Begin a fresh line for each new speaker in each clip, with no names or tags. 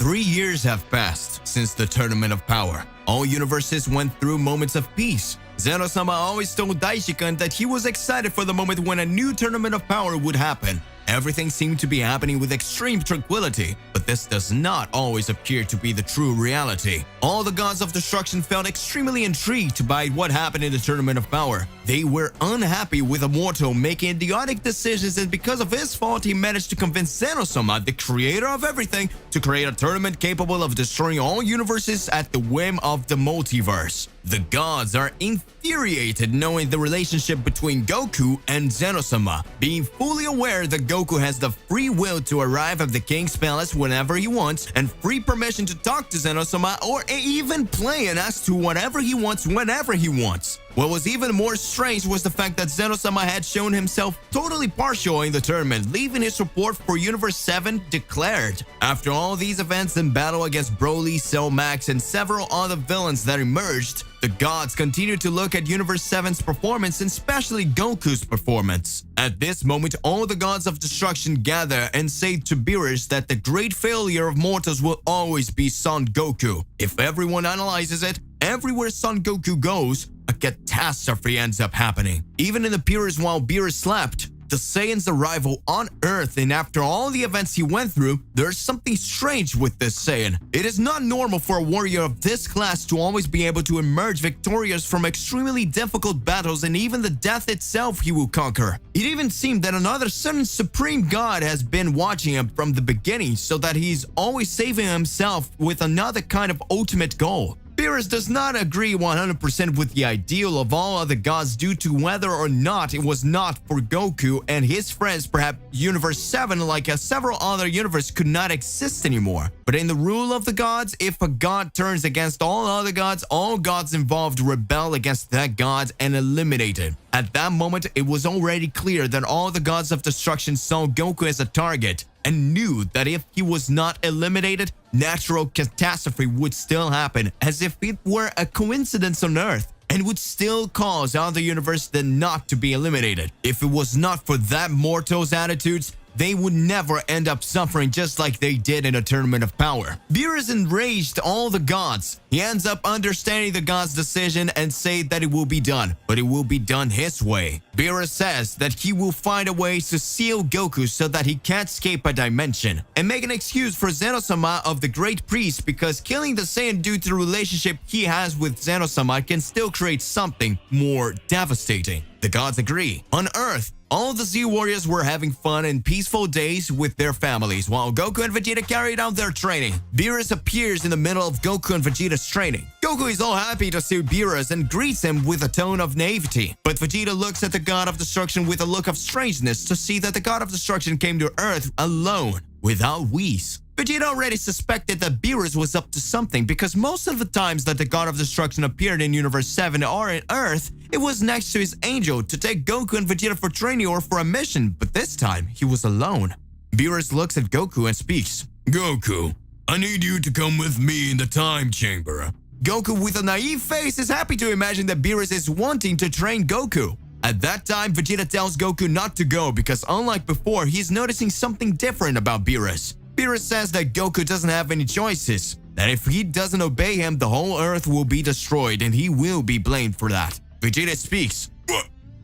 3 years have passed since the Tournament of Power. All universes went through moments of peace. Zeno-sama always told Daishikan that he was excited for the moment when a new Tournament of Power would happen. Everything seemed to be happening with extreme tranquility, but this does not always appear to be the true reality. All the gods of destruction felt extremely intrigued by what happened in the Tournament of Power. They were unhappy with Immortal making idiotic decisions, and because of his fault, he managed to convince Zeno-sama, the creator of everything, to create a tournament capable of destroying all universes at the whim of the multiverse. The gods are infuriated knowing the relationship between Goku and Zeno-sama, being fully aware that Goku has the free will to arrive at the King's Palace whenever he wants and free permission to talk to Zeno-sama or even play and ask to whatever he wants whenever he wants. What was even more strange was the fact that Zeno-sama had shown himself totally partial in the tournament, leaving his support for Universe 7 declared. After all these events and battle against Broly, Cell Max, and several other villains that emerged, the gods continued to look at Universe 7's performance, and especially Goku's performance. At this moment, all the gods of destruction gather and say to Beerus that the great failure of mortals will always be Son Goku. If everyone analyzes it, everywhere Son Goku goes, a catastrophe ends up happening. Even in the periods while Beerus slept, the Saiyan's arrival on Earth, and after all the events he went through, there's something strange with this Saiyan. It is not normal for a warrior of this class to always be able to emerge victorious from extremely difficult battles, and even the death itself he will conquer. It even seemed that another certain supreme god has been watching him from the beginning, so that he's always saving himself with another kind of ultimate goal. Beerus does not agree 100% with the ideal of all other gods due to whether or not it was not for Goku and his friends. Perhaps Universe 7, like several other universes, could not exist anymore. But in the rule of the gods, if a god turns against all other gods, all gods involved rebel against that god and eliminated. At that moment, it was already clear that all the gods of destruction saw Goku as a target and knew that if he was not eliminated, natural catastrophe would still happen, as if it were a coincidence on Earth, and would still cause other universes not to be eliminated. If it was not for that mortal's attitudes, they would never end up suffering just like they did in a Tournament of Power. Beerus enraged all the gods. He ends up understanding the gods' decision and say that it will be done, but it will be done his way. Beerus says that he will find a way to seal Goku so that he can't escape a dimension, and make an excuse for Zeno-sama of the Great Priest, because killing the Saiyan due to the relationship he has with Zeno-sama can still create something more devastating. The gods agree. On Earth, all the Z Warriors were having fun and peaceful days with their families, while Goku and Vegeta carried out their training. Beerus appears in the middle of Goku and Vegeta's training. Goku is all happy to see Beerus and greets him with a tone of naivety. But Vegeta looks at the God of Destruction with a look of strangeness to see that the God of Destruction came to Earth alone, without Whis. Vegeta already suspected that Beerus was up to something, because most of the times that the God of Destruction appeared in Universe 7 or in Earth, it was next to his angel to take Goku and Vegeta for training or for a mission, but this time he was alone. Beerus looks at Goku and speaks. Goku, I need you to come with me in the time chamber. Goku, with a naive face, is happy to imagine that Beerus is wanting to train Goku. At that time, Vegeta tells Goku not to go because unlike before, he's noticing something different about Beerus. Beerus says that Goku doesn't have any choices, that if he doesn't obey him, the whole Earth will be destroyed and he will be blamed for that. Vegeta speaks.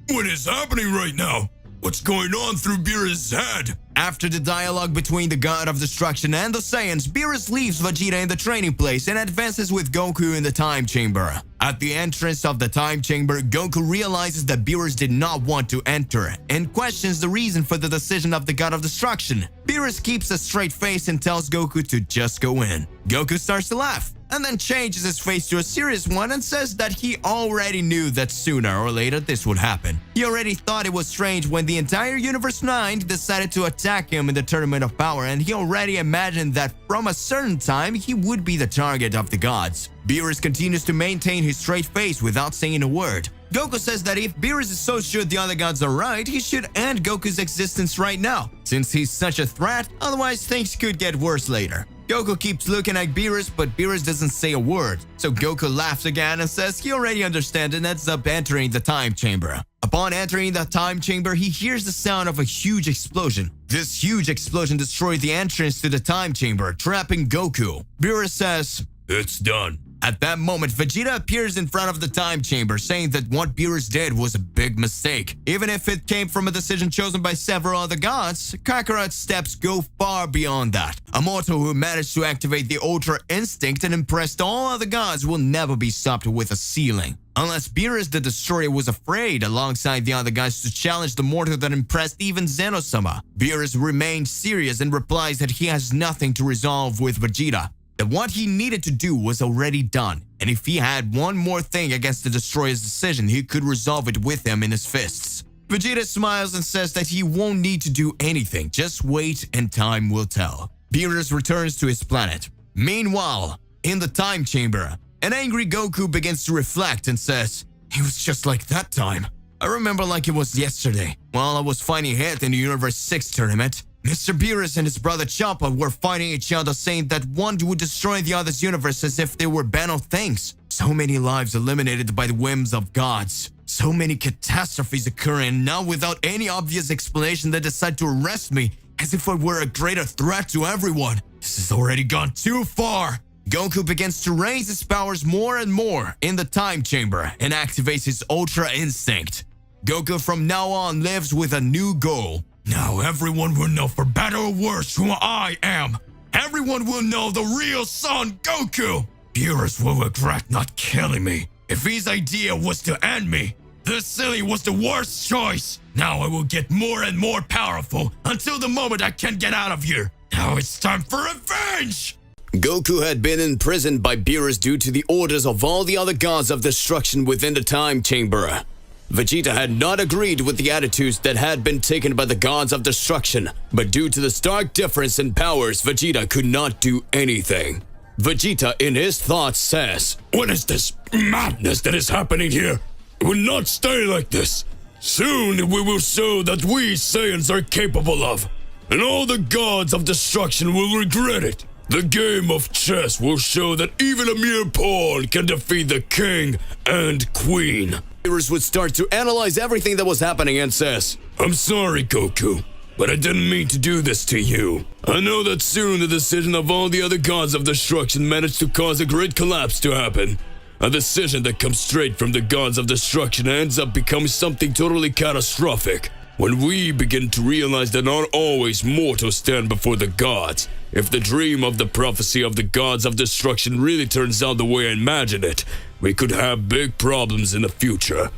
What is happening right now? What's going on through Beerus' head? After the dialogue between the God of Destruction and the Saiyans, Beerus leaves Vegeta in the training place and advances with Goku in the time chamber. At the entrance of the time chamber, Goku realizes that Beerus did not want to enter and questions the reason for the decision of the God of Destruction. Beerus keeps a straight face and tells Goku to just go in. Goku starts to laugh, and then changes his face to a serious one and says that he already knew that sooner or later this would happen. He already thought it was strange when the entire Universe 9 decided to attack him in the Tournament of Power, and he already imagined that from a certain time he would be the target of the gods. Beerus continues to maintain his straight face without saying a word. Goku says that if Beerus is so sure the other gods are right, he should end Goku's existence right now, since he's such a threat, otherwise things could get worse later. Goku keeps looking at Beerus, but Beerus doesn't say a word. So Goku laughs again and says he already understands and ends up entering the time chamber. Upon entering the time chamber, he hears the sound of a huge explosion. This huge explosion destroyed the entrance to the time chamber, trapping Goku. Beerus says, "It's done." At that moment, Vegeta appears in front of the time chamber, saying that what Beerus did was a big mistake. Even if it came from a decision chosen by several other gods, Kakarot's steps go far beyond that. A mortal who managed to activate the Ultra Instinct and impressed all other gods will never be stopped with a ceiling. Unless Beerus the Destroyer was afraid, alongside the other gods, to challenge the mortal that impressed even Zeno-sama. Beerus remains serious and replies that he has nothing to resolve with Vegeta. That what he needed to do was already done, and if he had one more thing against the Destroyer's decision, he could resolve it with him in his fists. Vegeta smiles and says that he won't need to do anything, just wait and time will tell. Beerus returns to his planet. Meanwhile, in the time chamber, an angry Goku begins to reflect and says, "It was just like that time. I remember like it was yesterday, while I was fighting Hit in the Universe 6 tournament. Mr. Beerus and his brother Choppa were fighting each other, saying that one would destroy the other's universe as if they were banal things. So many lives eliminated by the whims of gods. So many catastrophes occurring, and now without any obvious explanation they decide to arrest me, as if I were a greater threat to everyone. This has already gone too far." Goku begins to raise his powers more and more in the time chamber and activates his Ultra Instinct. Goku from now on lives with a new goal. "Now everyone will know for better or worse who I am. Everyone will know the real son, Goku. Beerus will regret not killing me. If his idea was to end me, this silly was the worst choice. Now I will get more and more powerful until the moment I can get out of here. Now it's time for revenge!" Goku had been imprisoned by Beerus due to the orders of all the other gods of destruction within the time chamber. Vegeta had not agreed with the attitudes that had been taken by the gods of destruction, but due to the stark difference in powers, Vegeta could not do anything. Vegeta, in his thoughts, says, "What is this madness that is happening here? It will not stay like this. Soon we will show that we Saiyans are capable of, and all the gods of destruction will regret it. The game of chess will show that even a mere pawn can defeat the king and queen." Beerus would start to analyze everything that was happening and says, "I'm sorry, Goku, but I didn't mean to do this to you. I know that soon the decision of all the other gods of destruction managed to cause a great collapse to happen. A decision that comes straight from the gods of destruction ends up becoming something totally catastrophic. When we begin to realize that not always mortals stand before the gods, if the dream of the prophecy of the gods of destruction really turns out the way I imagine it, we could have big problems in the future.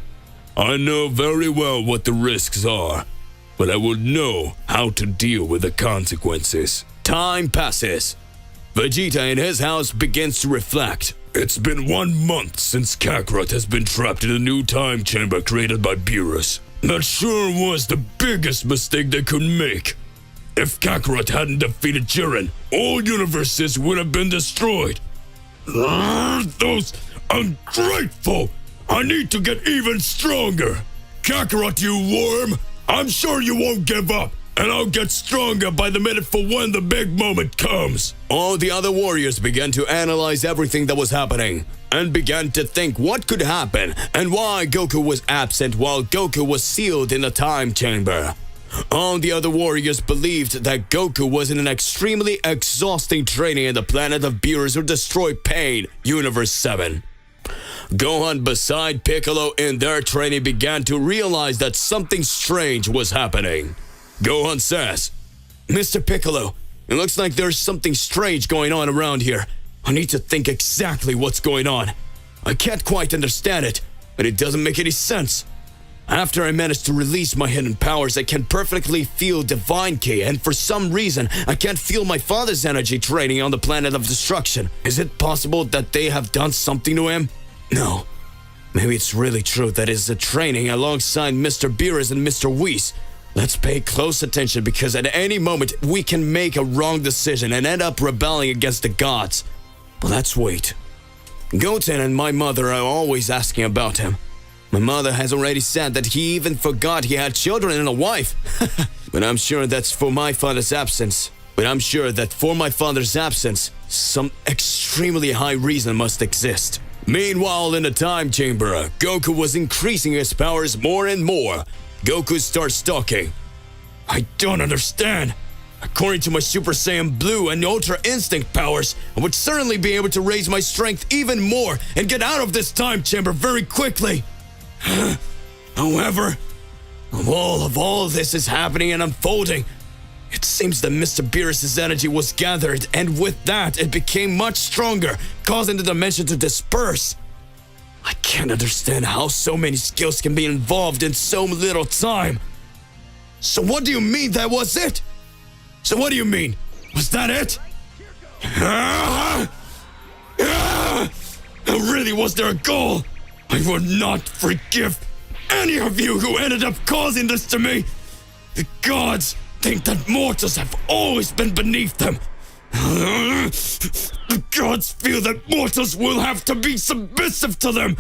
I know very well what the risks are, but I will know how to deal with the consequences." Time passes. Vegeta in his house begins to reflect. It's been 1 month since Kakarot has been trapped in a new time chamber created by Beerus. That sure was the biggest mistake they could make. If Kakarot hadn't defeated Jiren, all universes would have been destroyed. Those ungrateful! I need to get even stronger. Kakarot, you worm! I'm sure you won't give up, and I'll get stronger by the minute for when the big moment comes. All the other warriors began to analyze everything that was happening, and began to think what could happen and why Goku was absent while Goku was sealed in the time chamber. All the other warriors believed that Goku was in an extremely exhausting training in the planet of Beerus or Destroy Pain, Universe 7. Gohan beside Piccolo in their training began to realize that something strange was happening. Gohan says, "Mr. Piccolo, it looks like there's something strange going on around here. I need to think exactly what's going on. I can't quite understand it, but it doesn't make any sense. After I managed to release my hidden powers, I can perfectly feel Divine Ki, and for some reason, I can't feel my father's energy training on the planet of destruction. Is it possible that they have done something to him? No. Maybe it's really true that it's a training alongside Mr. Beerus and Mr. Whis. Let's pay close attention because at any moment we can make a wrong decision and end up rebelling against the gods. But let's wait. Goten and my mother are always asking about him. My mother has already said that he even forgot he had children and a wife. But I'm sure that for my father's absence, some extremely high reason must exist.
Meanwhile, in the time chamber, Goku was increasing his powers more and more. Goku starts talking. I don't understand. According to my Super Saiyan Blue and Ultra Instinct powers, I would certainly be able to raise my strength even more and get out of this time chamber very quickly. However, of all this is happening and unfolding, it seems that Mr. Beerus' energy was gathered, and with that, it became much stronger, causing the dimension to disperse. I can't understand how so many skills can be involved in so little time. So what do you mean that was it? So what do you mean? Was that it? Really, was there a goal? I will not forgive any of you who ended up causing this to me. The gods think that mortals have always been beneath them. The gods feel that mortals will have to be submissive to them.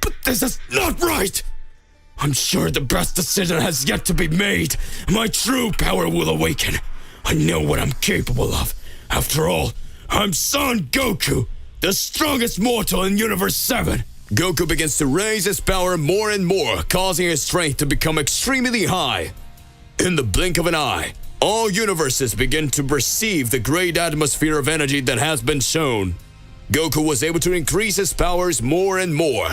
But this is not right. I'm sure the best decision has yet to be made. My true power will awaken. I know what I'm capable of. After all, I'm Son Goku, the strongest mortal in Universe 7. Goku begins to raise his power more and more, causing his strength to become extremely high. In the blink of an eye, all universes begin to perceive the great atmosphere of energy that has been shown. Goku was able to increase his powers more and more.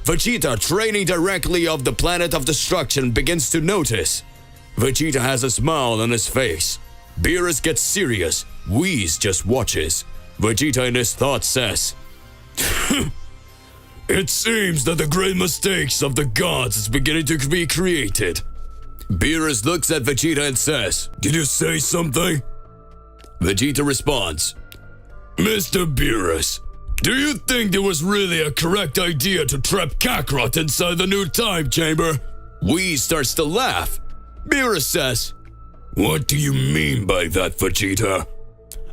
Vegeta, training directly of the planet of destruction, begins to notice. Vegeta has a smile on his face. Beerus gets serious. Whis just watches. Vegeta in his thoughts says, It seems that the great mistakes of the gods is beginning to be created. Beerus looks at Vegeta and says, Did you say something? Vegeta responds, Mr. Beerus, do you think there was really a correct idea to trap Kakarot inside the new time chamber? Whis starts to laugh. Beerus says, What do you mean by that, Vegeta?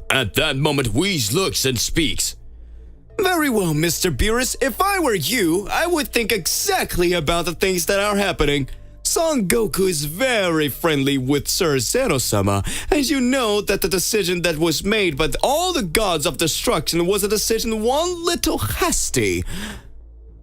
At that moment, Whis looks and speaks. Very well, Mr. Beerus. If I were you, I would think exactly about the things that are happening. Son Goku is very friendly with Sir Zeno-sama, and you know that the decision that was made by all the gods of destruction was a decision one little hasty.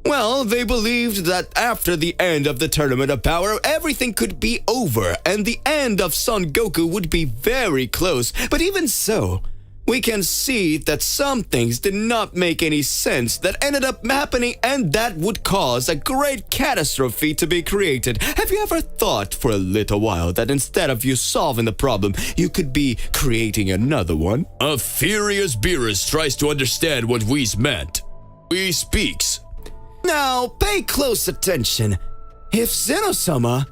Well, they believed that after the end of the Tournament of Power, everything could be over, and the end of Son Goku would be very close. But even so, we can see that some things did not make any sense that ended up happening, and that would cause a great catastrophe to be created. Have you ever thought for a little while that instead of you solving the problem, you could be creating another one? A furious Beerus tries to understand what Whis meant. Whis speaks. Now, pay close attention. If Zeno-sama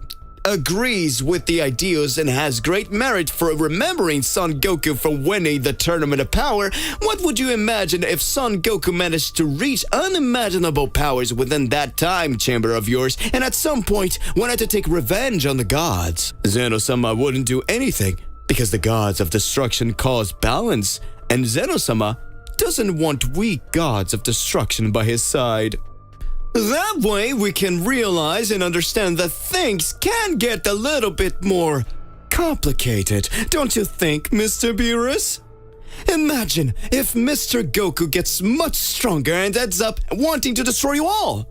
agrees with the ideals and has great merit for remembering Son Goku from winning the Tournament of Power, what would you imagine if Son Goku managed to reach unimaginable powers within that time chamber of yours and at some point wanted to take revenge on the gods? Zeno-sama wouldn't do anything because the gods of destruction cause balance, and Zeno-sama doesn't want weak gods of destruction by his side. That way, we can realize and understand that things can get a little bit more complicated, don't you think, Mr. Beerus? Imagine if Mr. Goku gets much stronger and ends up wanting to destroy you all.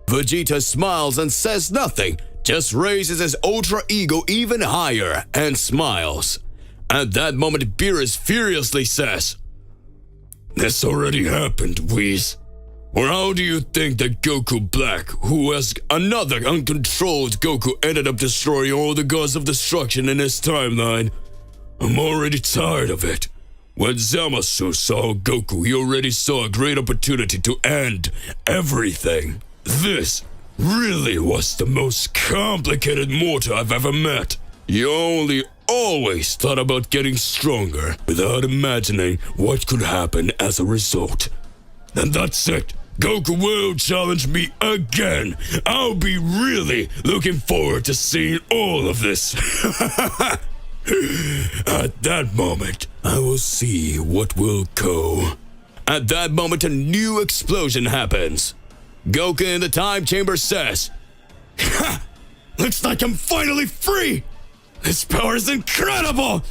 Vegeta smiles and says nothing, just raises his ultra ego even higher and smiles. At that moment, Beerus furiously says, This already happened, Whis. Or how do you think that Goku Black, who has another uncontrolled Goku, ended up destroying all the gods of destruction in his timeline? I'm already tired of it. When Zamasu saw Goku, he already saw a great opportunity to end everything. This really was the most complicated mortal I've ever met. He only always thought about getting stronger without imagining what could happen as a result. And that's it. Goku will challenge me again. I'll be really looking forward to seeing all of this. At that moment, I will see what will go. At that moment, a new explosion happens. Goku in the time chamber says, Ha! Looks like I'm finally free! This power is incredible!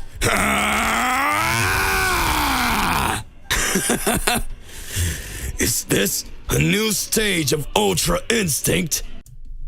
Is this A new stage of Ultra Instinct.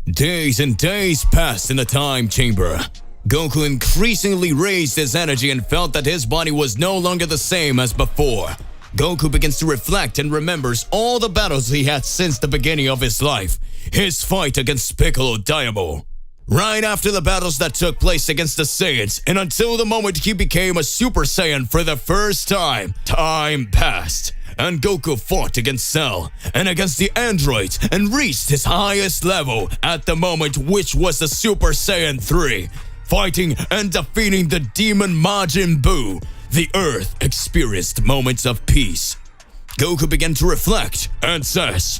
Days and days passed in the time chamber. Goku increasingly raised his energy and felt that his body was no longer the same as before. Goku begins to reflect and remembers all the battles he had since the beginning of his life. His fight against Piccolo Daimao. Right after the battles that took place against the Saiyans, and until the moment he became a Super Saiyan for the first time, time passed, and Goku fought against Cell and against the androids and reached his highest level at the moment, which was the Super Saiyan 3, fighting and defeating the demon Majin Buu. The Earth experienced moments of peace. Goku began to reflect and says,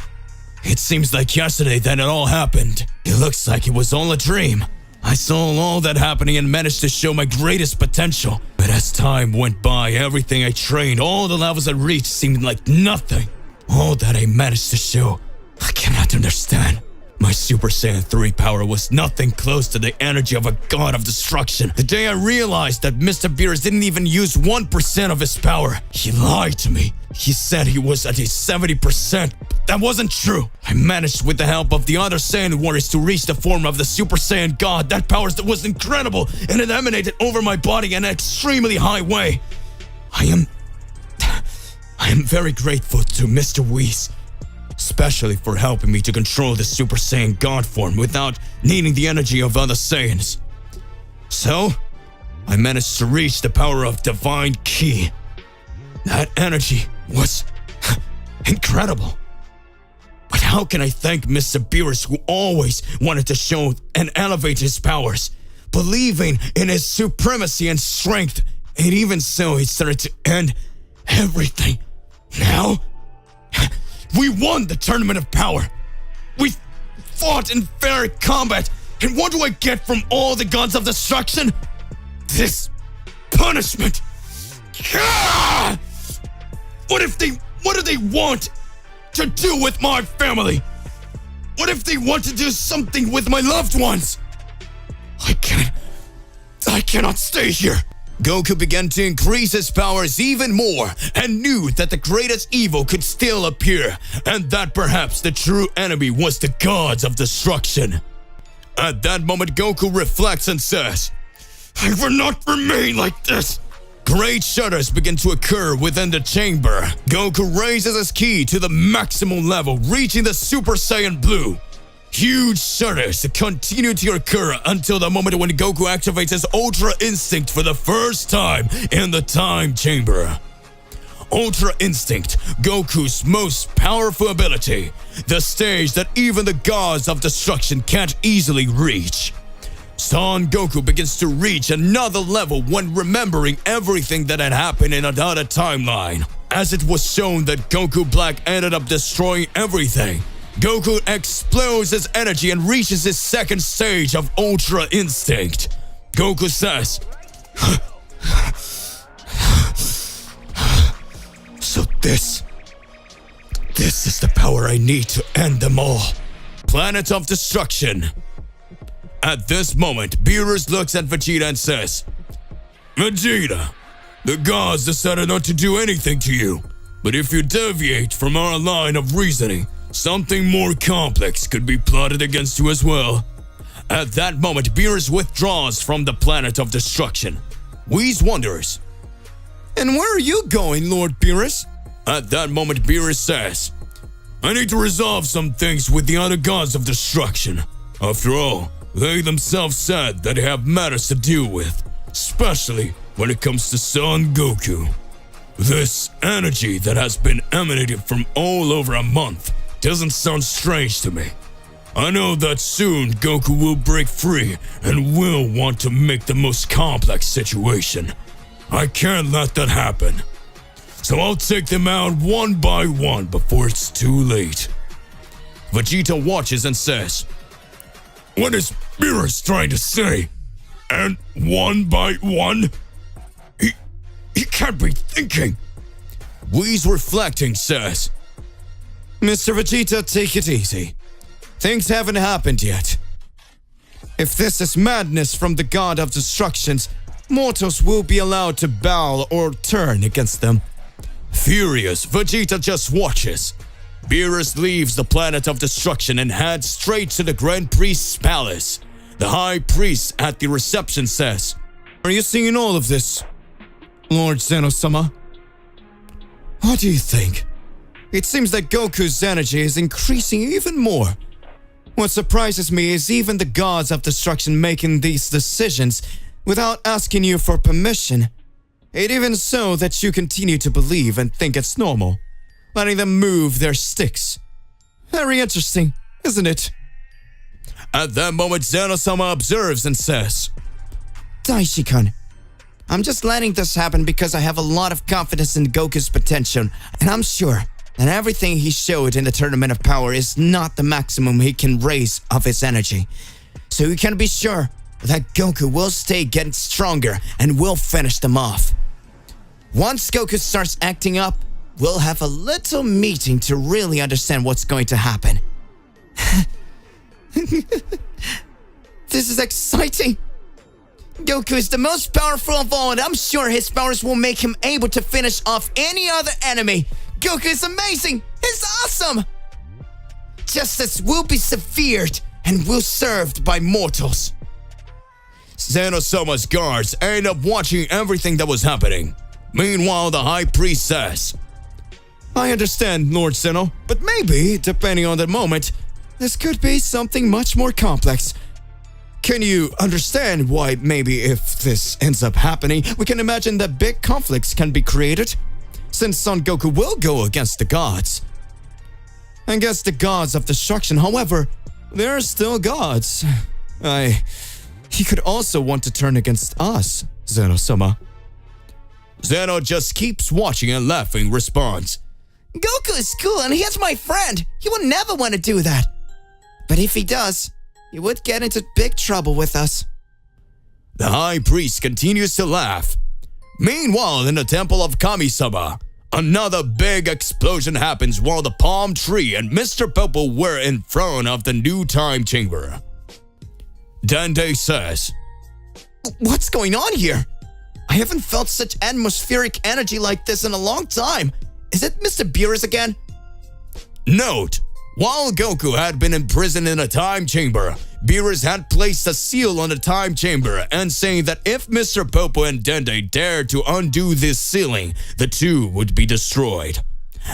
"It seems like yesterday that it all happened. It looks like it was all a dream. I saw all that happening and managed to show my greatest potential. But as time went by, everything I trained, all the levels I reached seemed like nothing. All that I managed to show, I cannot understand. My Super Saiyan 3 power was nothing close to the energy of a god of destruction. The day I realized that Mr. Beerus didn't even use 1% of his power, he lied to me. He said he was at a 70%, but that wasn't true. I managed with the help of the other Saiyan warriors to reach the form of the Super Saiyan God. That power was incredible, and it emanated over my body in an extremely high way. I am very grateful to Mr. Whis, especially for helping me to control the Super Saiyan God form without needing the energy of other Saiyans. So, I managed to reach the power of Divine Ki. That energy was incredible. But how can I thank Mr. Beerus, who always wanted to show and elevate his powers, believing in his supremacy and strength, and even so he started to end everything. Now, we won the Tournament of Power. We fought in fair combat. And what do I get from all the gods of destruction? This punishment. Ah! What do they want to do with my family? What if they want to do something with my loved ones? I cannot stay here. Goku began to increase his powers even more and knew that the greatest evil could still appear, and that perhaps the true enemy was the gods of destruction. At that moment, Goku reflects and says, "I will not remain like this." Great shudders begin to occur within the chamber. Goku raises his ki to the maximum level, reaching the Super Saiyan Blue. Huge shudders continue to occur until the moment when Goku activates his Ultra Instinct for the first time in the time chamber. Ultra Instinct, Goku's most powerful ability, the stage that even the gods of destruction can't easily reach. Son Goku begins to reach another level when remembering everything that had happened in another timeline. As it was shown that Goku Black ended up destroying everything, Goku explodes his energy and reaches his second stage of Ultra Instinct. Goku says, "So this is the power I need to end them all." Planet of Destruction. At this moment, Beerus looks at Vegeta and says, "Vegeta, the gods decided not to do anything to you, but if you deviate from our line of reasoning, something more complex could be plotted against you as well." At that moment, Beerus withdraws from the Planet of Destruction. Whis wonders, "And where are you going, Lord Beerus?" At that moment, Beerus says, "I need to resolve some things with the other gods of destruction. After all, they themselves said that they have matters to deal with, especially when it comes to Son Goku. This energy that has been emanated from all over a month doesn't sound strange to me. I know that soon Goku will break free and will want to make the most complex situation. I can't let that happen. So I'll take them out one by one before it's too late." Vegeta watches and says, "What is Beerus trying to say? And one by one? He can't be thinking." Whis reflecting says, "Mr. Vegeta, take it easy. Things haven't happened yet. If this is madness from the god of destructions, mortals will be allowed to bow or turn against them." Furious, Vegeta just watches.
Beerus leaves the planet of destruction and heads straight to the Grand Priest's palace. The High Priest at the reception says,
"Are you seeing all of this, Lord Zeno-sama? What do you think? It seems that Goku's energy is increasing even more. What surprises me is even the gods of destruction making these decisions without asking you for permission. It even so that you continue to believe and think it's normal, letting them move their sticks. Very interesting, isn't it?"
At that moment, Zeno-sama observes and says,
"Daishi-kun, I'm just letting this happen because I have a lot of confidence in Goku's potential, and I'm sure that everything he showed in the Tournament of Power is not the maximum he can raise of his energy. So you can be sure that Goku will stay getting stronger and will finish them off. Once Goku starts acting up, we'll have a little meeting to really understand what's going to happen." This is exciting. Goku is the most powerful of all, and I'm sure his powers will make him able to finish off any other enemy. Goku is amazing. He's awesome. Justice will be severed and will served by mortals.
Zeno-sama's guards end up watching everything that was happening. Meanwhile, the High Priest says,
"I understand, Lord Zeno, but maybe, depending on the moment, this could be something much more complex. Can you understand why maybe if this ends up happening, we can imagine that big conflicts can be created? Since Son Goku will go against the gods. Against the gods of destruction, however, there are still gods. He could also want to turn against us, Zeno-sama."
Zeno just keeps watching and laughing, responds,
"Goku is cool and he's my friend. He would never want to do that. But if he does, he would get into big trouble with us."
The High Priest continues to laugh. Meanwhile, in the Temple of Kami-sama, another big explosion happens while the palm tree and Mr. Popo were in front of the new time chamber. Dende says,
"What's going on here? I haven't felt such atmospheric energy like this in a long time. Is it Mr. Beerus again?"
Note, while Goku had been imprisoned in a time chamber, Beerus had placed a seal on the time chamber and saying that if Mr. Popo and Dende dared to undo this sealing, the two would be destroyed.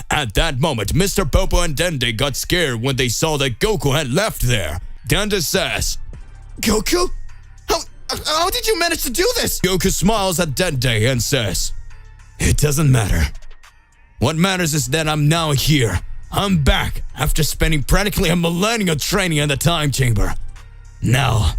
At that moment, Mr. Popo and Dende got scared when they saw that Goku had left there. Dende says,
"Goku? How did you manage to do this?"
Goku smiles at Dende and says, "It doesn't matter. What matters is that I'm now here. I'm back after spending practically a millennium training in the time chamber. Now,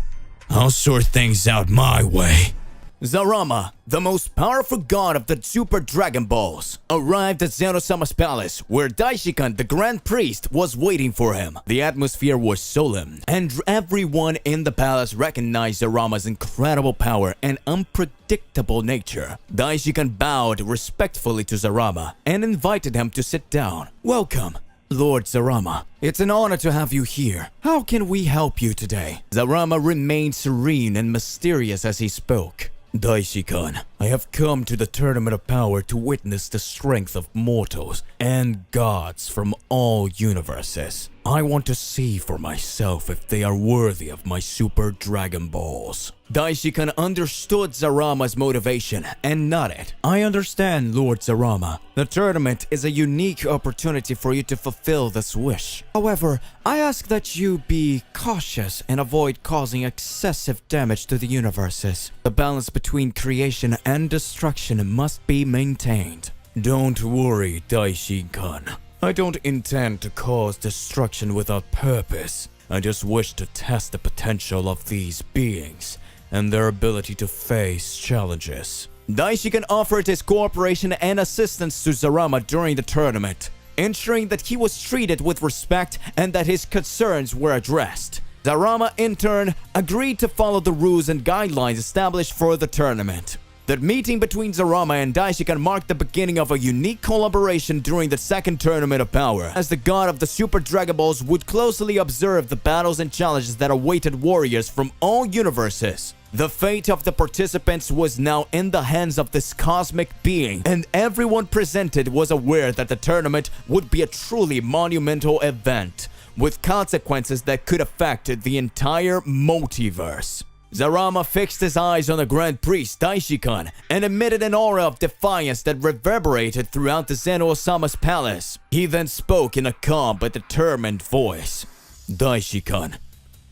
I'll sort things out my way."
Zarama, the most powerful god of the Super Dragon Balls, arrived at Zeno-sama's palace, where Daishikan, the Grand Priest, was waiting for him. The atmosphere was solemn, and everyone in the palace recognized Zarama's incredible power and unpredictable nature. Daishikan bowed respectfully to Zarama and invited him to sit down. "Welcome, Lord Zarama. It's an honor to have you here. How can we help you today?" Zarama remained serene and mysterious as he spoke.
Daishikan, I have come to the Tournament of Power to witness the strength of mortals and gods from all universes. I want to see for myself if they are worthy of my Super Dragon Balls.
Daishikan understood Zarama's motivation and nodded. "I understand, Lord Zarama. The tournament is a unique opportunity for you to fulfill this wish. However, I ask that you be cautious and avoid causing excessive damage to the universes. The balance between creation and destruction must be maintained."
Don't worry, Daishikan. I don't intend to cause destruction without purpose. I just wish to test the potential of these beings and their ability to face challenges.
Daishikan offered his cooperation and assistance to Zarama during the tournament, ensuring that he was treated with respect and that his concerns were addressed. Zarama, in turn, agreed to follow the rules and guidelines established for the tournament. The meeting between Zarama and Daishikan marked the beginning of a unique collaboration during the second Tournament of Power, as the god of the Super Dragon Balls would closely observe the battles and challenges that awaited warriors from all universes. The fate of the participants was now in the hands of this cosmic being, and everyone presented was aware that the tournament would be a truly monumental event, with consequences that could affect the entire multiverse. Zarama fixed his eyes on the Grand Priest Daishikan and emitted an aura of defiance that reverberated throughout the Zeno-Osama's palace. He then spoke in a calm but determined voice. Daishikan,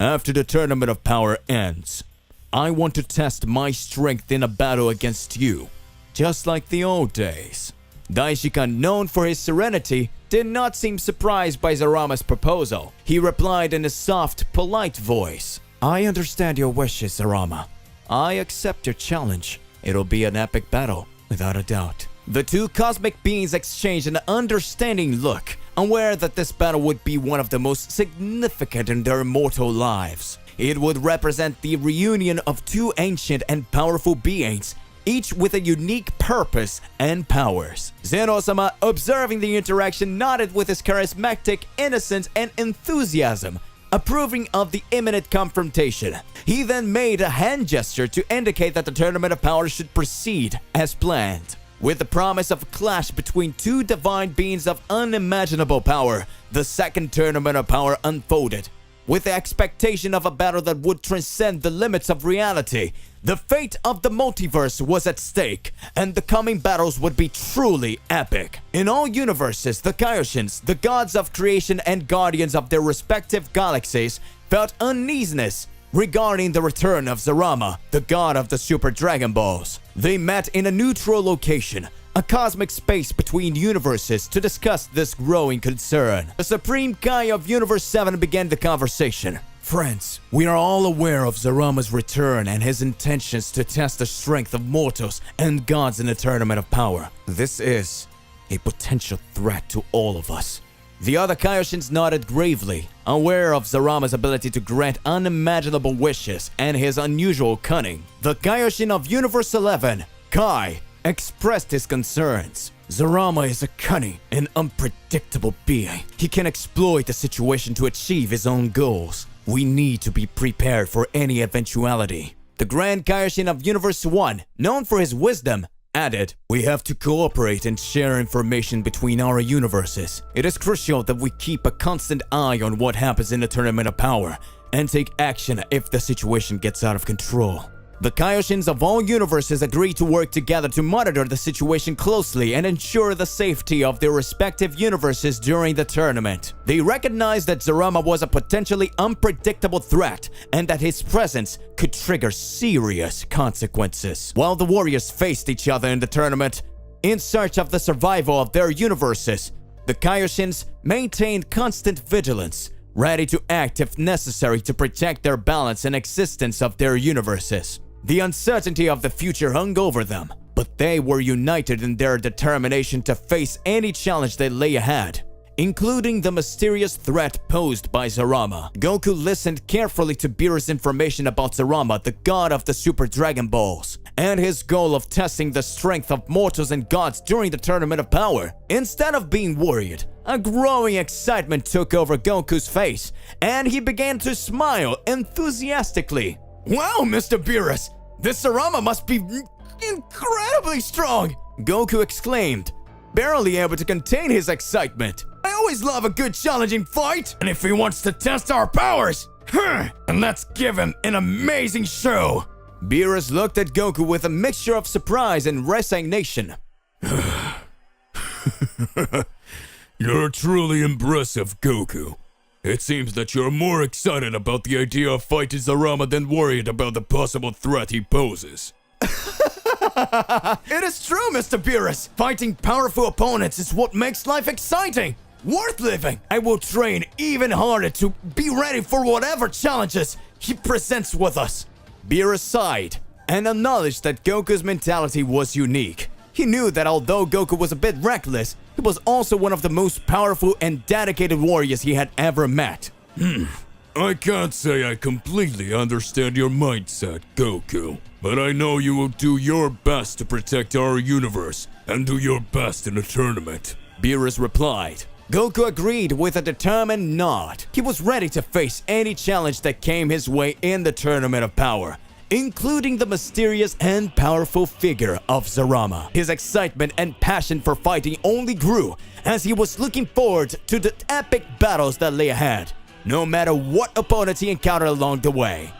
after the Tournament of Power ends, I want to test my strength in a battle against you, just like the old days. Daishikan, known for his serenity, did not seem surprised by Zarama's proposal. He replied in a soft, polite voice. I understand your wishes, Zarama. I accept your challenge. It'll be an epic battle, without a doubt. The two cosmic beings exchanged an understanding look, aware that this battle would be one of the most significant in their mortal lives. It would represent the reunion of two ancient and powerful beings, each with a unique purpose and powers. Zeno-sama, observing the interaction, nodded with his charismatic innocence and enthusiasm, approving of the imminent confrontation. He then made a hand gesture to indicate that the Tournament of Power should proceed as planned. With the promise of a clash between two divine beings of unimaginable power, the second Tournament of Power unfolded. With the expectation of a battle that would transcend the limits of reality, the fate of the multiverse was at stake, and the coming battles would be truly epic. In all universes, the Kaioshins, the gods of creation and guardians of their respective galaxies, felt uneasiness regarding the return of Zarama, the god of the Super Dragon Balls. They met in a neutral location, a cosmic space between universes, to discuss this growing concern. The Supreme Kai of Universe 7 began the conversation. Friends, we are all aware of Zarama's return and his intentions to test the strength of mortals and gods in the Tournament of Power. This is a potential threat to all of us. The other Kaioshins nodded gravely, aware of Zarama's ability to grant unimaginable wishes and his unusual cunning. The Kaioshin of Universe 11, Kai, expressed his concerns. Zarama is a cunning and unpredictable being. He can exploit the situation to achieve his own goals. We need to be prepared for any eventuality. The Grand Kaioshin of Universe 1, known for his wisdom, added, we have to cooperate and share information between our universes. It is crucial that we keep a constant eye on what happens in the Tournament of Power and take action if the situation gets out of control. The Kaioshins of all universes agreed to work together to monitor the situation closely and ensure the safety of their respective universes during the tournament. They recognized that Zarama was a potentially unpredictable threat and that his presence could trigger serious consequences. While the warriors faced each other in the tournament, in search of the survival of their universes, the Kaioshins maintained constant vigilance, ready to act if necessary to protect their balance and existence of their universes. The uncertainty of the future hung over them, but they were united in their determination to face any challenge that lay ahead, including the mysterious threat posed by Zarama. Goku listened carefully to Beerus' information about Zarama, the god of the Super Dragon Balls, and his goal of testing the strength of mortals and gods during the Tournament of Power. Instead of being worried, a growing excitement took over Goku's face, and he began to smile enthusiastically. Wow, Mr. Beerus! This Zarama must be incredibly strong! Goku exclaimed, barely able to contain his excitement. I always love a good challenging fight! And if he wants to test our powers, and let's give him an amazing show! Beerus looked at Goku with a mixture of surprise and resignation.
You're truly impressive, Goku. It seems that you're more excited about the idea of fighting Zarama than worried about the possible threat he poses.
It is true, Mr. Beerus. Fighting powerful opponents is what makes life exciting, worth living. I will train even harder to be ready for whatever challenges he presents with us. Beerus sighed and acknowledged that Goku's mentality was unique. He knew that although Goku was a bit reckless, he was also one of the most powerful and dedicated warriors he had ever met.
I can't say I completely understand your mindset, Goku, but I know you will do your best to protect our universe and do your best in the tournament.
Beerus replied. Goku agreed with a determined nod. He was ready to face any challenge that came his way in the Tournament of Power, including the mysterious and powerful figure of Zarama. His excitement and passion for fighting only grew as he was looking forward to the epic battles that lay ahead, no matter what opponents he encountered along the way.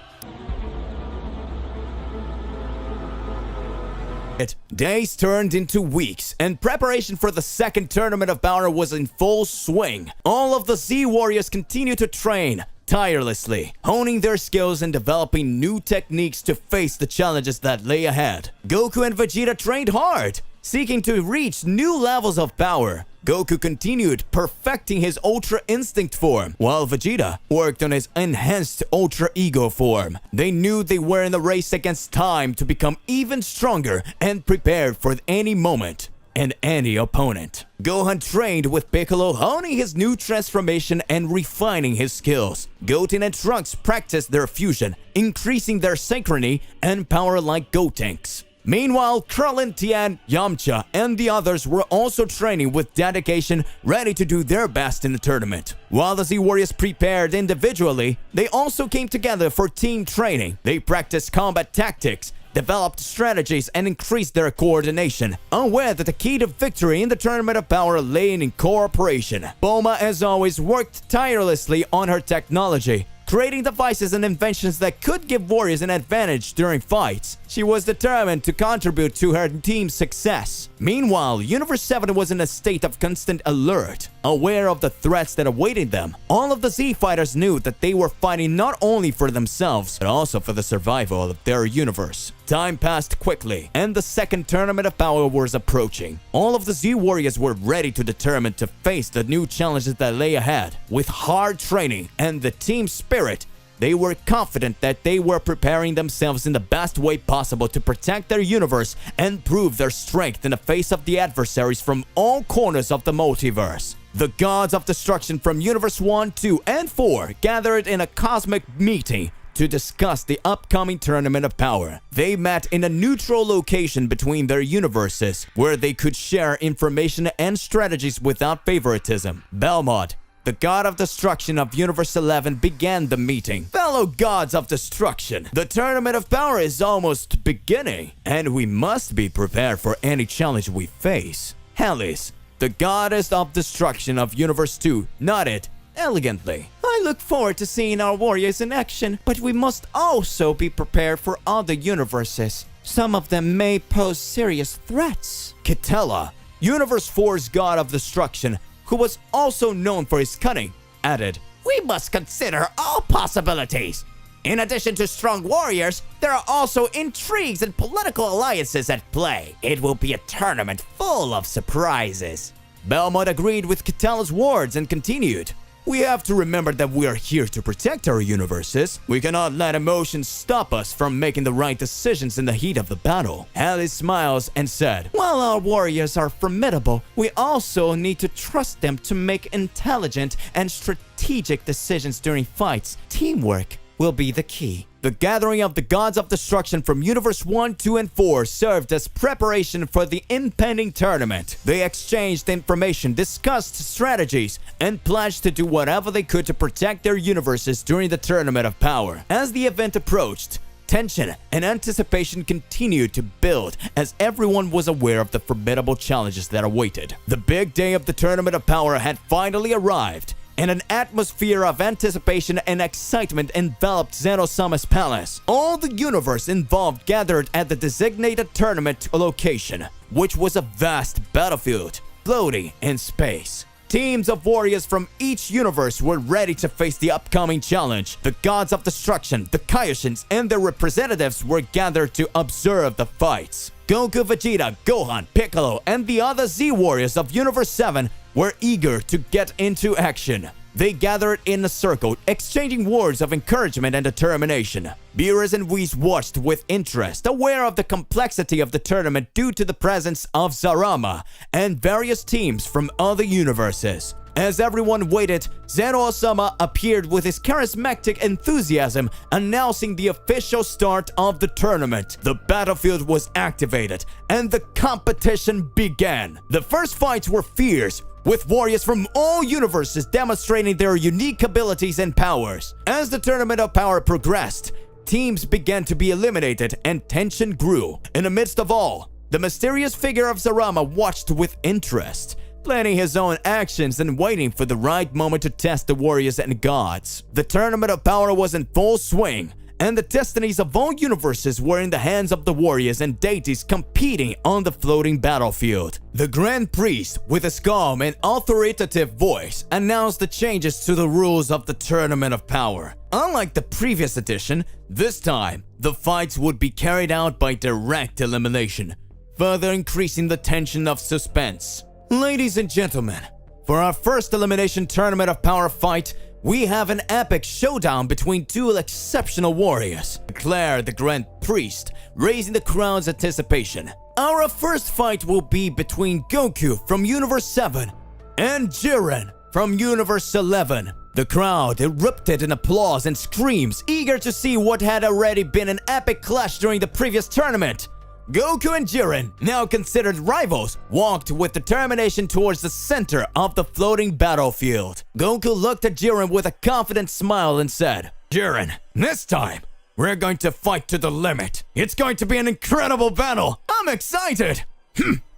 Days turned into weeks, and preparation for the second Tournament of Power was in full swing. All of the Z Warriors continued to train tirelessly, honing their skills and developing new techniques to face the challenges that lay ahead. Goku and Vegeta trained hard, seeking to reach new levels of power. Goku continued perfecting his Ultra Instinct form, while Vegeta worked on his enhanced Ultra Ego form. They knew they were in a race against time to become even stronger and prepared for any moment and any opponent. Gohan trained with Piccolo, honing his new transformation and refining his skills. Goten and Trunks practiced their fusion, increasing their synchrony and power like Gotenks. Meanwhile, Krillin, Tien, Yamcha, and the others were also training with dedication, ready to do their best in the tournament. While the Z Warriors prepared individually, they also came together for team training. They practiced combat tactics, developed strategies, and increased their coordination, aware that the key to victory in the Tournament of Power lay in cooperation. Bulma, as always, worked tirelessly on her technology, creating devices and inventions that could give warriors an advantage during fights. She was determined to contribute to her team's success. Meanwhile, Universe 7 was in a state of constant alert, aware of the threats that awaited them. All of the Z fighters knew that they were fighting not only for themselves, but also for the survival of their universe. Time passed quickly, and the second Tournament of Power was approaching. All of the Z Warriors were ready to determine to face the new challenges that lay ahead. With hard training and the team spirit, they were confident that they were preparing themselves in the best way possible to protect their universe and prove their strength in the face of the adversaries from all corners of the multiverse. The gods of destruction from Universe 1, 2, and 4 gathered in a cosmic meeting to discuss the upcoming Tournament of Power. They met in a neutral location between their universes where they could share information and strategies without favoritism. Belmont, the god of destruction of Universe 11, began the meeting. Fellow gods of destruction, the Tournament of Power is almost beginning, and we must be prepared for any challenge we face. Helios, the goddess of destruction of Universe 2, nodded elegantly. I look forward to seeing our warriors in action, but we must also be prepared for other universes. Some of them may pose serious threats. Kitela, Universe 4's god of destruction, who was also known for his cunning, added, We must consider all possibilities. In addition to strong warriors, there are also intrigues and political alliances at play. It will be a tournament full of surprises. Belmont agreed with Kitela's words and continued, We have to remember that we are here to protect our universes. We cannot let emotions stop us from making the right decisions in the heat of the battle. Alice smiles and said, While our warriors are formidable, we also need to trust them to make intelligent and strategic decisions during fights. Teamwork will be the key. The gathering of the gods of destruction from Universe 1, 2, and 4 served as preparation for the impending tournament. They exchanged information, discussed strategies, and pledged to do whatever they could to protect their universes during the Tournament of Power. As the event approached, tension and anticipation continued to build as everyone was aware of the formidable challenges that awaited. The big day of the Tournament of Power had finally arrived, and an atmosphere of anticipation and excitement enveloped Zeno-sama's palace. All the universe involved gathered at the designated tournament location, which was a vast battlefield floating in space. Teams of warriors from each universe were ready to face the upcoming challenge. The gods of destruction, the Kaioshins, and their representatives were gathered to observe the fights. Goku, Vegeta, Gohan, Piccolo, and the other Z Warriors of Universe 7 were eager to get into action. They gathered in a circle, exchanging words of encouragement and determination. Beerus and Whis watched with interest, aware of the complexity of the tournament due to the presence of Zarama and various teams from other universes. As everyone waited, Zeno-sama appeared with his charismatic enthusiasm, announcing the official start of the tournament. The battlefield was activated, and the competition began. The first fights were fierce, with warriors from all universes demonstrating their unique abilities and powers. As the Tournament of Power progressed, teams began to be eliminated and tension grew. In the midst of all, the mysterious figure of Zarama watched with interest, planning his own actions and waiting for the right moment to test the warriors and gods. The Tournament of Power was in full swing, and the destinies of all universes were in the hands of the warriors and deities competing on the floating battlefield. The Grand Priest, with his calm and authoritative voice, announced the changes to the rules of the Tournament of Power. Unlike the previous edition, this time, the fights would be carried out by direct elimination, further increasing the tension of suspense. Ladies and gentlemen, for our first elimination Tournament of Power fight, we have an epic showdown between two exceptional warriors, declared the Grand Priest, raising the crowd's anticipation. Our first fight will be between Goku from Universe 7 and Jiren from Universe 11. The crowd erupted in applause and screams, eager to see what had already been an epic clash during the previous tournament. Goku and Jiren, now considered rivals, walked with determination towards the center of the floating battlefield. Goku looked at Jiren with a confident smile and said, "Jiren, this time, we're going to fight to the limit. It's going to be an incredible battle. I'm excited.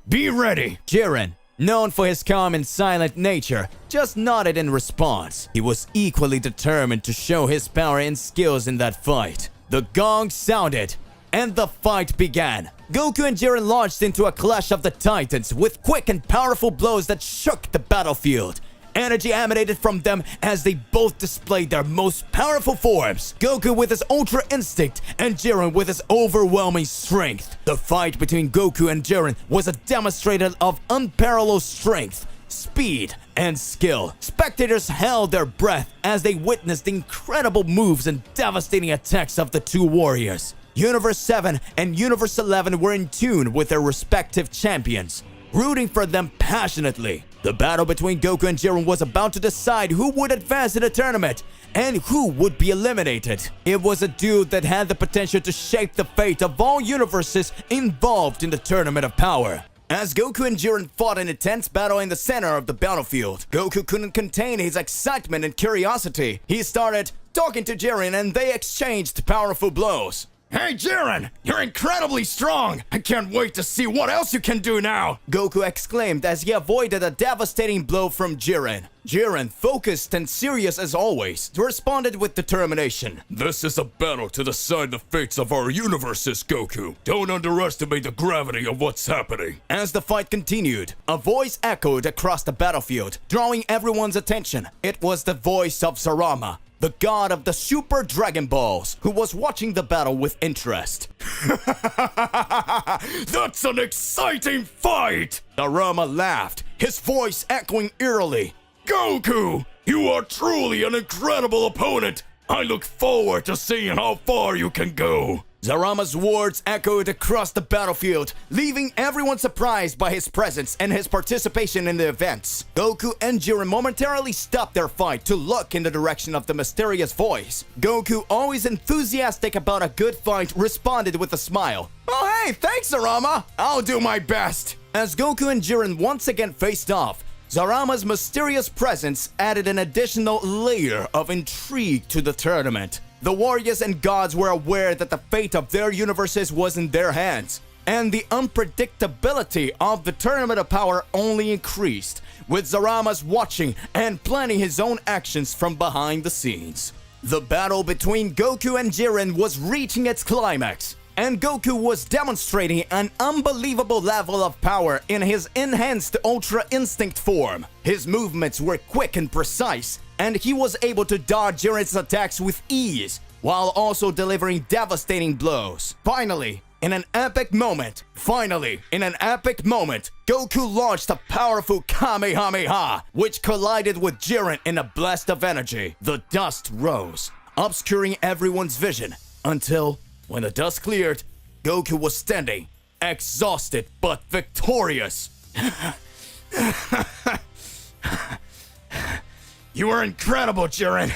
Be ready." Jiren, known for his calm and silent nature, just nodded in response. He was equally determined to show his power and skills in that fight. The gong sounded, and the fight began. Goku and Jiren launched into a clash of the titans with quick and powerful blows that shook the battlefield. Energy emanated from them as they both displayed their most powerful forms. Goku with his Ultra Instinct and Jiren with his overwhelming strength. The fight between Goku and Jiren was a demonstration of unparalleled strength, speed, and skill. Spectators held their breath as they witnessed the incredible moves and devastating attacks of the two warriors. Universe 7 and Universe 11 were in tune with their respective champions, rooting for them passionately. The battle between Goku and Jiren was about to decide who would advance in the tournament and who would be eliminated. It was a duel that had the potential to shape the fate of all universes involved in the Tournament of Power. As Goku and Jiren fought an intense battle in the center of the battlefield, Goku couldn't contain his excitement and curiosity. He started talking to Jiren and they exchanged powerful blows. "Hey Jiren, you're incredibly strong! I can't wait to see what else you can do now!" Goku exclaimed as he avoided a devastating blow from Jiren. Jiren, focused and serious as always, responded with determination.
This is a battle to decide the fates of our universes, Goku. Don't underestimate the gravity of what's happening.
As the fight continued, a voice echoed across the battlefield, drawing everyone's attention. It was the voice of Zarama, the god of the Super Dragon Balls, who was watching the battle with interest.
That's an exciting fight!
Zarama laughed, his voice echoing eerily.
Goku, you are truly an incredible opponent. I look forward to seeing how far you can go.
Zarama's words echoed across the battlefield, leaving everyone surprised by his presence and his participation in the events. Goku and Jiren momentarily stopped their fight to look in the direction of the mysterious voice. Goku, always enthusiastic about a good fight, responded with a smile. "Oh hey, thanks Zarama! I'll do my best!" As Goku and Jiren once again faced off, Zarama's mysterious presence added an additional layer of intrigue to the tournament. The warriors and gods were aware that the fate of their universes was in their hands, and the unpredictability of the Tournament of Power only increased, with Zarama's watching and planning his own actions from behind the scenes. The battle between Goku and Jiren was reaching its climax, and Goku was demonstrating an unbelievable level of power in his enhanced Ultra Instinct form. His movements were quick and precise, and he was able to dodge Jiren's attacks with ease, while also delivering devastating blows. Finally, in an epic moment, Goku launched a powerful Kamehameha, which collided with Jiren in a blast of energy. The dust rose, obscuring everyone's vision, until, when the dust cleared, Goku was standing, exhausted but victorious. You were incredible, Jiren.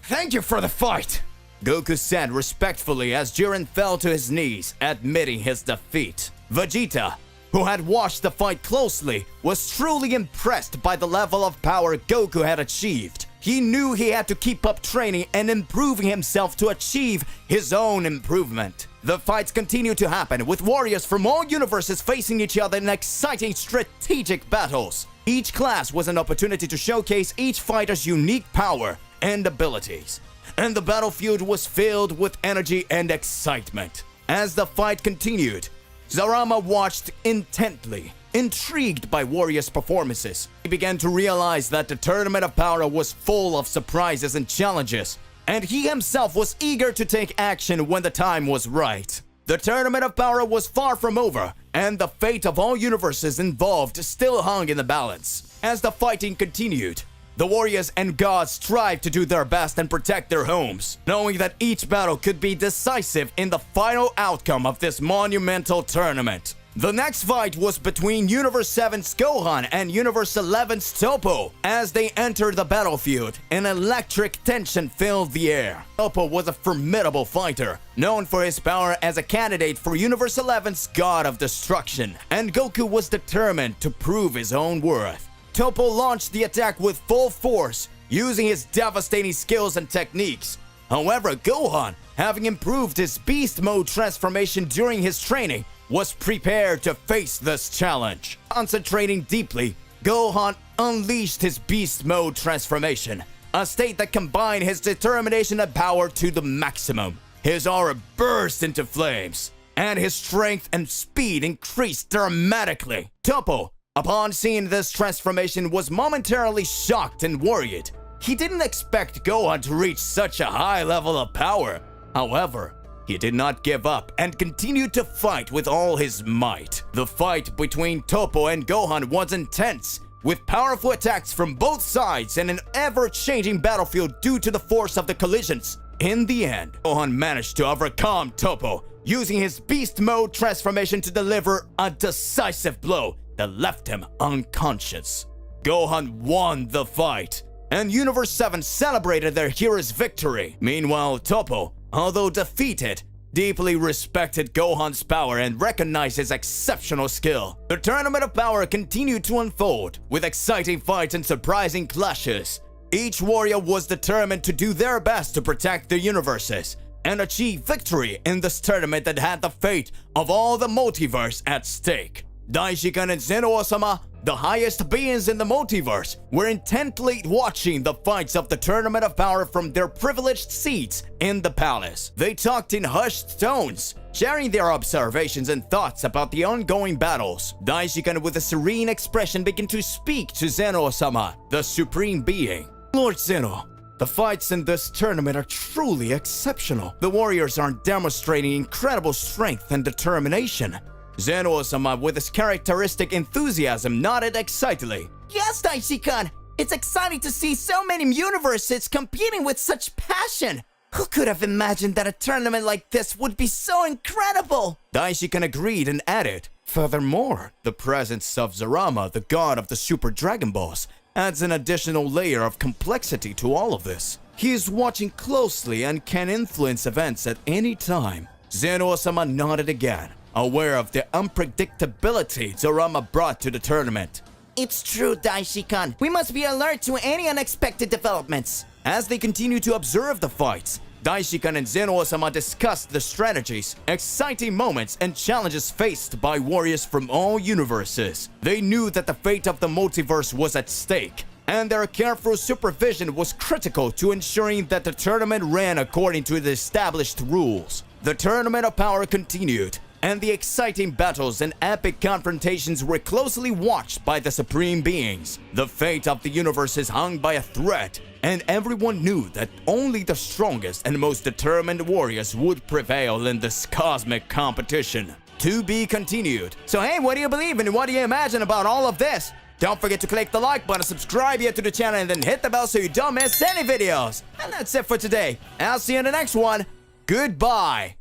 Thank you for the fight. Goku said respectfully as Jiren fell to his knees, admitting his defeat. Vegeta, who had watched the fight closely, was truly impressed by the level of power Goku had achieved. He knew he had to keep up training and improving himself to achieve his own improvement. The fights continued to happen, with warriors from all universes facing each other in exciting strategic battles. Each class was an opportunity to showcase each fighter's unique power and abilities. And the battlefield was filled with energy and excitement. As the fight continued, Zarama watched intently, intrigued by warriors' performances. He began to realize that the Tournament of Power was full of surprises and challenges, and he himself was eager to take action when the time was right. The Tournament of Power was far from over, and the fate of all universes involved still hung in the balance. As the fighting continued, the warriors and gods strived to do their best and protect their homes, knowing that each battle could be decisive in the final outcome of this monumental tournament. The next fight was between Universe 7's Gohan and Universe 11's Toppo. As they entered the battlefield, an electric tension filled the air. Toppo was a formidable fighter, known for his power as a candidate for Universe 11's God of Destruction, and Goku was determined to prove his own worth. Toppo launched the attack with full force, using his devastating skills and techniques. However, Gohan, having improved his beast mode transformation during his training, was prepared to face this challenge. Concentrating deeply, Gohan unleashed his beast mode transformation, a state that combined his determination and power to the maximum. His aura burst into flames, and his strength and speed increased dramatically. Toppo, upon seeing this transformation, was momentarily shocked and worried. He didn't expect Gohan to reach such a high level of power. However, he did not give up and continued to fight with all his might. The fight between Toppo and Gohan was intense, with powerful attacks from both sides and an ever-changing battlefield due to the force of the collisions. In the end, Gohan managed to overcome Toppo, using his beast mode transformation to deliver a decisive blow that left him unconscious. Gohan won the fight, and Universe 7 celebrated their hero's victory. Meanwhile, Toppo, although defeated, deeply respected Gohan's power and recognized his exceptional skill. The Tournament of Power continued to unfold, with exciting fights and surprising clashes. Each warrior was determined to do their best to protect their universes and achieve victory in this tournament that had the fate of all the multiverse at stake. Daishikan and Zeno-sama, the highest beings in the multiverse, were intently watching the fights of the Tournament of Power from their privileged seats in the palace. They talked in hushed tones, sharing their observations and thoughts about the ongoing battles. Daishikan, with a serene expression, began to speak to Zeno-sama, the supreme being. Lord Zeno, the fights in this tournament are truly exceptional. The warriors are demonstrating incredible strength and determination. Zeno-sama, with his characteristic enthusiasm, nodded excitedly.
Yes, Daishikan! It's exciting to see so many universes competing with such passion! Who could have imagined that a tournament like this would be so incredible?
Daishikan agreed and added, furthermore, the presence of Zarama, the god of the Super Dragon Balls, adds an additional layer of complexity to all of this. He is watching closely and can influence events at any time. Zeno-sama nodded again, aware of the unpredictability Zarama brought to the tournament.
It's true, Daishikan. We must be alert to any unexpected developments.
As they continued to observe the fights, Daishikan and Zeno-sama discussed the strategies, exciting moments, and challenges faced by warriors from all universes. They knew that the fate of the multiverse was at stake, and their careful supervision was critical to ensuring that the tournament ran according to the established rules. The Tournament of Power continued, and the exciting battles and epic confrontations were closely watched by the Supreme Beings. The fate of the universes hung by a thread, and everyone knew that only the strongest and most determined warriors would prevail in this cosmic competition. To be continued. So hey, what do you believe and what do you imagine about all of this? Don't forget to click the like button, subscribe here to the channel, and then hit the bell so you don't miss any videos. And that's it for today. I'll see you in the next one. Goodbye.